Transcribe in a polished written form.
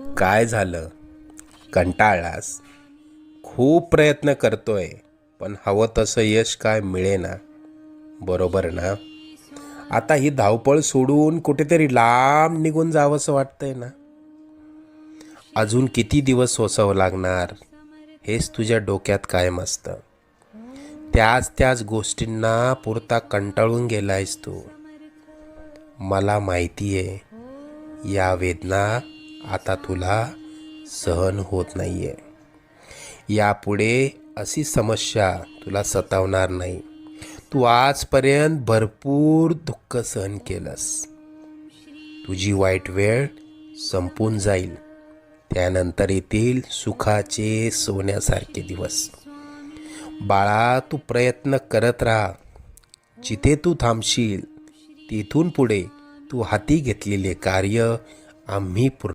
काय झालं? कंटाळलास? खूप प्रयत्न करतोय, पण हवं तसं यश काय मिळेना, बरोबर ना? आता ही धावपळ सोडून कुठेतरी लांब निघून जावंसं वाटतंय ना? अजून किती दिवस सोसावं लागणार हेच तुझ्या डोक्यात कायम असतं. त्याच त्याच गोष्टींना पुरता कंटाळून गेलायस तू. मला माहिती आहे, या वेदना आता तुला सहन होत नाहीये. यापुढे अशी समस्या तुला सतावणार नाही. तू आजपर्यंत भरपूर दुःख सहन केलंस. तुझी वाईट वेळ संपून जाईल. त्यानंतर येतील सुखाचे सोन्यासारखे दिवस. बाळा, तू प्रयत्न करत राहा. जिथे तू थांबशील तिथून पुढे तू हाती घेतलेले कार्य आम्ही पूर्ण